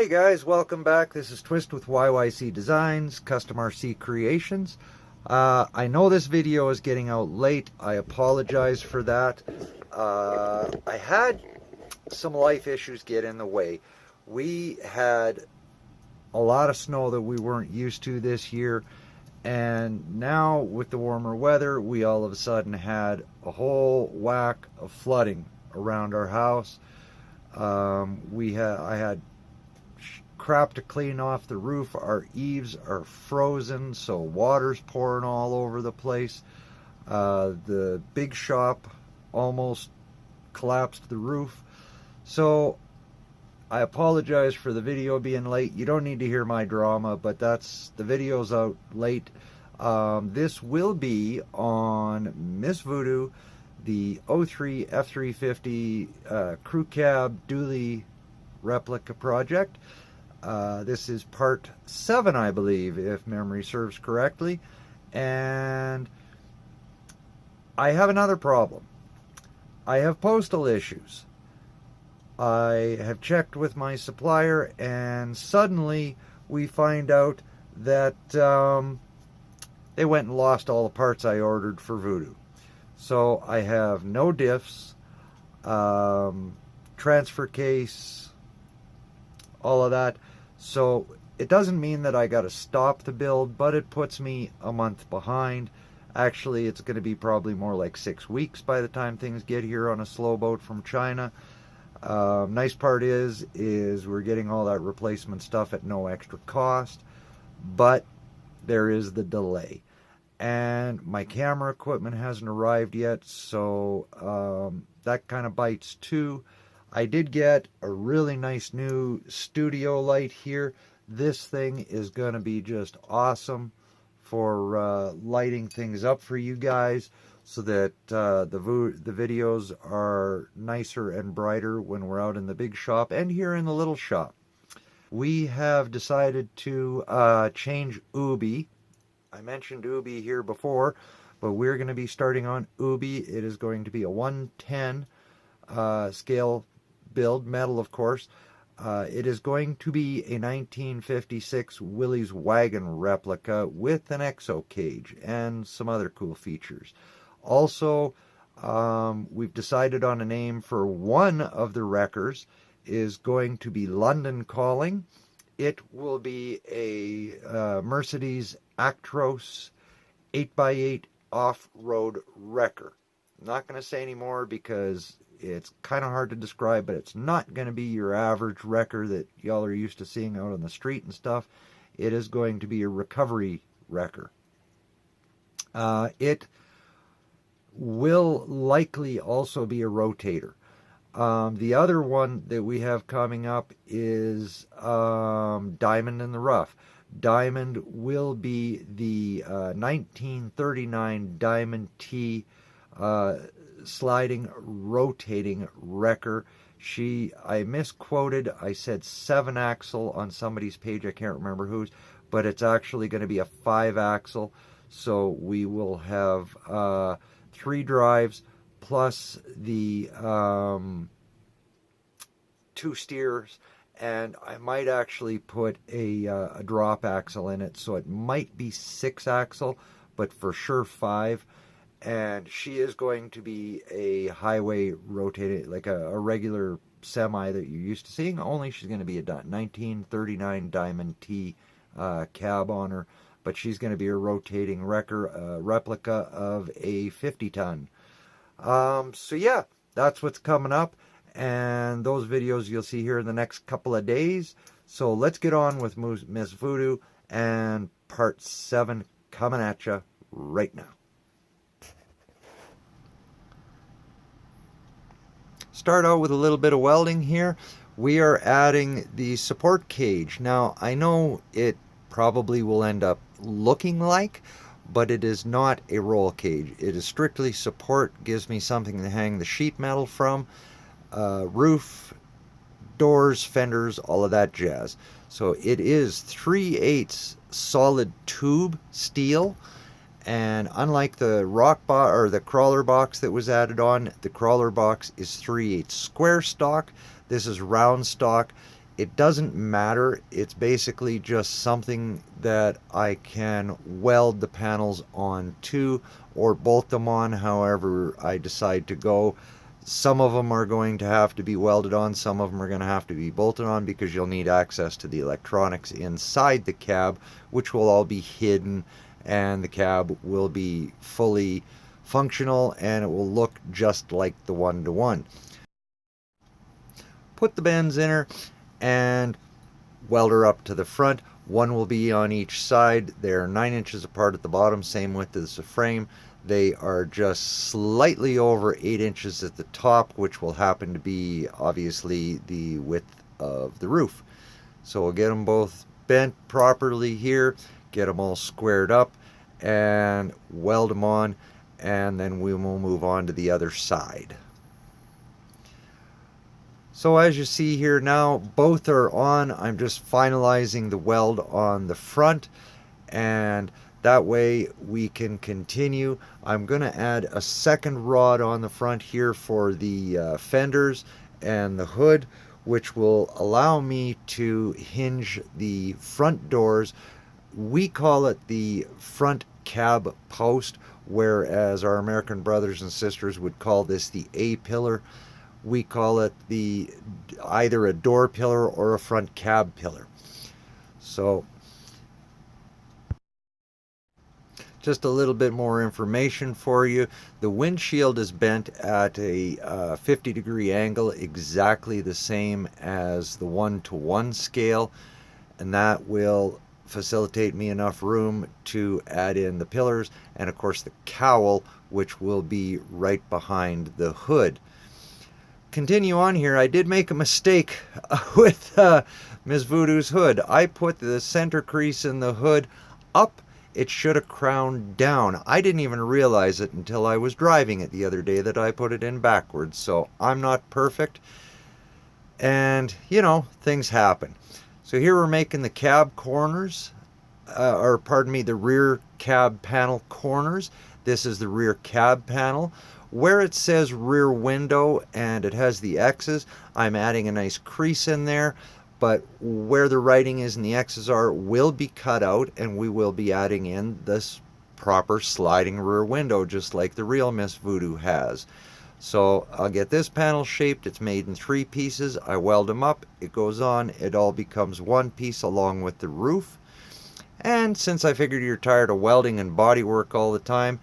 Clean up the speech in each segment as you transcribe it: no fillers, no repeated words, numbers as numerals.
Hey guys, welcome back. This is Twist with YYC Designs, Custom RC Creations. I know this video is getting out late. I apologize for that. I had some life issues get in the way. We had a lot of snow that we weren't used to this year, and now with the warmer weather, we all of a sudden had a whole whack of flooding around our house. I had crap to clean off the roof. Our eaves are frozen, so water's pouring all over the place. The big shop almost collapsed the roof. So I apologize for the video being late. You don't need to hear my drama, but the video's out late. This will be on Miss Voodoo, the 03 F350 crew cab dually replica project. This is part 7, I believe, if memory serves correctly. And I have another problem. I have postal issues. I have checked with my supplier, and suddenly we find out that they went and lost all the parts I ordered for Voodoo. So I have no diffs, transfer case, all of that. So it doesn't mean that I got to stop the build, but it puts me a month behind. Actually, it's going to be probably more like 6 weeks by the time things get here on a slow boat from China. Nice part is we're getting all that replacement stuff at no extra cost, but there is the delay. And my camera equipment hasn't arrived yet, so that kind of bites too. I did get a really nice new studio light here. This thing is going to be just awesome for lighting things up for you guys, so that the videos are nicer and brighter when we're out in the big shop and here in the little shop. We have decided to change Ubi. I mentioned Ubi here before, but we're going to be starting on Ubi. It is going to be a 110 scale build, metal of course. It is going to be a 1956 Willys wagon replica with an exo cage and some other cool features. Also, we've decided on a name for one of the wreckers. Is going to be London Calling. It will be a Mercedes Actros 8x8 off-road wrecker. I'm not going to say any more because it's kind of hard to describe, but it's not going to be your average wrecker that y'all are used to seeing out on the street and stuff. It is going to be a recovery wrecker. It will likely also be a rotator. The other one that we have coming up is Diamond in the Rough. Diamond will be the 1939 Diamond T sliding, rotating wrecker. I misquoted. I said 7-axle on somebody's page. I can't remember whose, but it's actually going to be a 5-axle. So we will have 3 drives plus the 2 steers, and I might actually put a drop axle in it, so it might be 6-axle, but for sure 5. And she is going to be a highway rotated, like a regular semi that you're used to seeing, only she's going to be a 1939 Diamond T cab on her, but she's going to be a rotating wrecker, replica of a 50-ton. So yeah, that's what's coming up, and those videos you'll see here in the next couple of days. So let's get on with Miss Voodoo and part 7 coming at you right now. Start out with a little bit of welding here. We are adding the support cage. Now, I know it probably will end up looking like, but it is not a roll cage. It is strictly support, gives me something to hang the sheet metal from, roof, doors, fenders, all of that jazz. So it is 3/8 solid tube steel, And unlike the the crawler box that was added on, the crawler box is 3/8 square stock. This is round stock. It doesn't matter. It's basically just something that I can weld the panels onto or bolt them on, however I decide to go. Some of them are going to have to be welded on, some of them are going to have to be bolted on, because you'll need access to the electronics inside the cab, which will all be hidden, and the cab will be fully functional and it will look just like the one-to-one. Put the bends in her and weld her up to the front. One will be on each side. They're 9 inches apart at the bottom, same width as the frame. They are just slightly over 8 inches at the top, which will happen to be obviously the width of the roof. So we'll get them both bent properly here, get them all squared up, and weld them on, and then we will move on to the other side. So as you see here now, both are on. I'm just finalizing the weld on the front, and that way we can continue. I'm going to add a second rod on the front here for the fenders and the hood, which will allow me to hinge the front doors. We call it the front cab post, whereas our American brothers and sisters would call this the A-pillar. We call it either a door pillar or a front cab pillar. So just a little bit more information for you. The windshield is bent at a 50-degree angle, exactly the same as the one-to-one scale, and that will facilitate me enough room to add in the pillars and of course the cowl, which will be right behind the hood. Continue on here. I did make a mistake with Ms. Voodoo's hood. I put the center crease in the hood up. It should have crowned down. I didn't even realize it until I was driving it the other day that I put it in backwards. So I'm not perfect, and you know, things happen. So here we're making the cab corners, or pardon me, the rear cab panel corners. This is the rear cab panel. Where it says rear window and it has the X's, I'm adding a nice crease in there, but where the writing is and the X's are will be cut out, and we will be adding in this proper sliding rear window, just like the real Miss Voodoo has. So I'll get this panel shaped. It's made in 3 pieces. I weld them up, it goes on, it all becomes one piece along with the roof. And since I figured you're tired of welding and body work all the time,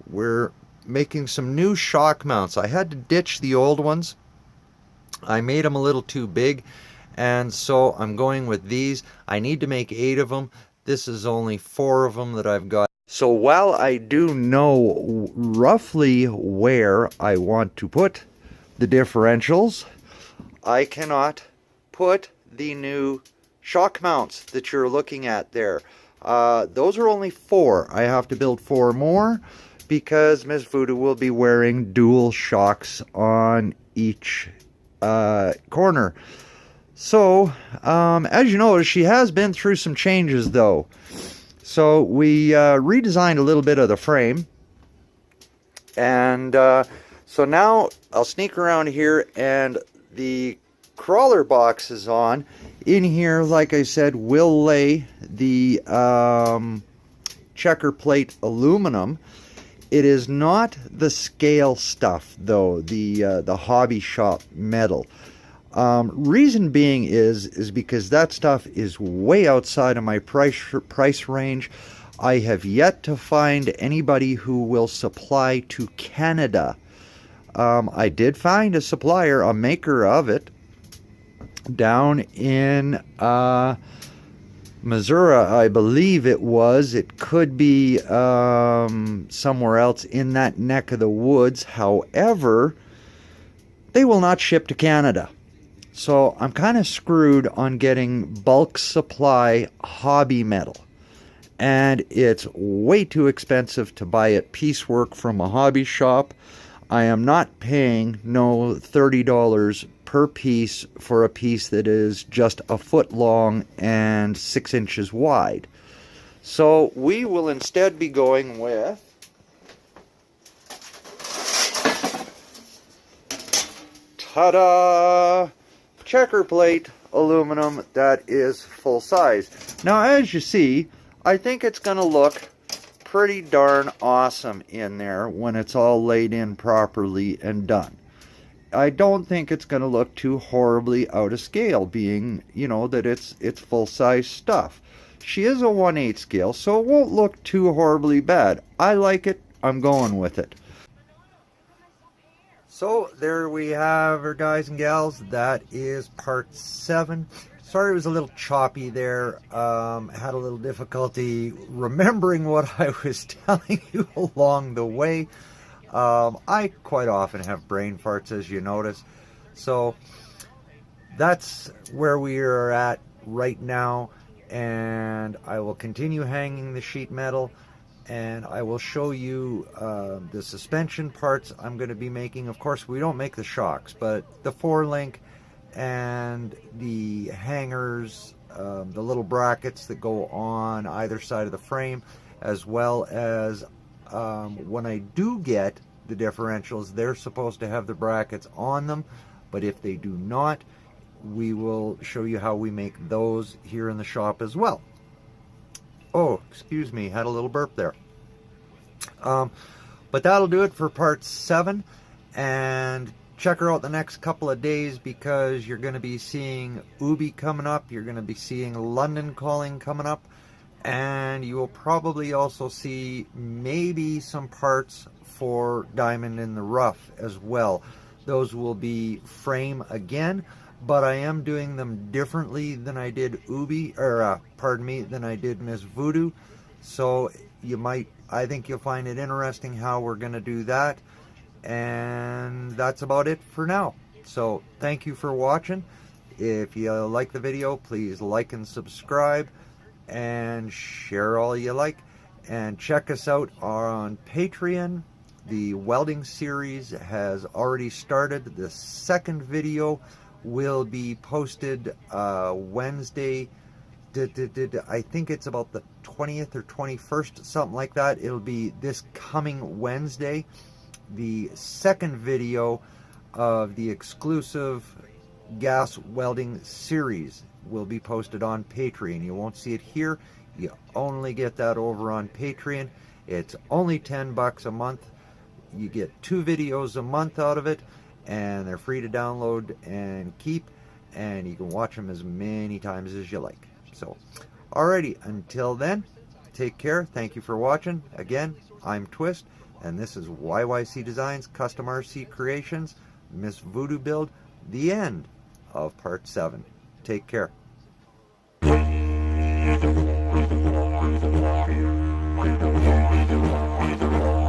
we're making some new shock mounts. I had to ditch the old ones. I made them a little too big, and so I'm going with these. I need to make 8 of them. This is only 4 of them that I've got. So while I do know roughly where I want to put the differentials, I cannot put the new shock mounts that you're looking at there. Those are only 4. I have to build 4 more, because Miss Voodoo will be wearing dual shocks on each corner. So, as you notice, she has been through some changes though. So we redesigned a little bit of the frame. And so now I'll sneak around here, and the crawler box is on. In here, like I said, we'll lay the checker plate aluminum. It is not the scale stuff, though, the hobby shop metal. Reason being is because that stuff is way outside of my price range. I have yet to find anybody who will supply to Canada. I did find a supplier, a maker of it, down in Missouri, I believe it was. It could be somewhere else in that neck of the woods. However, they will not ship to Canada. So I'm kind of screwed on getting bulk supply hobby metal. And it's way too expensive to buy it piecework from a hobby shop. I am not paying no $30 per piece for a piece that is just a foot long and 6 inches wide. So we will instead be going with ta-da! Checker plate aluminum that is full size. Now, as you see, I think it's going to look pretty darn awesome in there when it's all laid in properly and done. I don't think it's going to look too horribly out of scale, being, you know, that it's full-size stuff. She is a 1/8 scale, so it won't look too horribly bad. I like it. I'm going with it. So there we have her, guys and gals. That is part 7. Sorry it was a little choppy there. Had a little difficulty remembering what I was telling you along the way. I quite often have brain farts, as you notice. So that's where we are at right now. And I will continue hanging the sheet metal. And I will show you the suspension parts I'm going to be making. Of course, we don't make the shocks, but the 4-link and the hangers, the little brackets that go on either side of the frame, as well as when I do get the differentials, they're supposed to have the brackets on them, but if they do not, we will show you how we make those here in the shop as well. Oh, excuse me, had a little burp there. But that'll do it for part 7, and check her out the next couple of days, because you're going to be seeing Ubi coming up, you're going to be seeing London Calling coming up, and you will probably also see maybe some parts for Diamond in the Rough as well. Those will be frame again, but I am doing them differently than I did Ubi, or pardon me, than I did Miss Voodoo. So you might, I think you'll find it interesting how we're going to do that. And that's about it for now. So thank you for watching. If you like the video, please like and subscribe and share all you like. And check us out on Patreon. The welding series has already started. The second video will be posted Wednesday. I think it's about the 20th or 21st, something like that. It'll be this coming Wednesday. The second video of the exclusive gas welding series will be posted on Patreon. You won't see it here. You only get that over on Patreon. It's only $10 a month. You get 2 videos a month out of it, and they're free to download and keep, and you can watch them as many times as you like. So, alrighty, until then, take care. Thank you for watching. Again, I'm Twist, and this is YYC Designz Custom RC Creations, Miss Voodoo Build, the end of part 7. Take care. We do.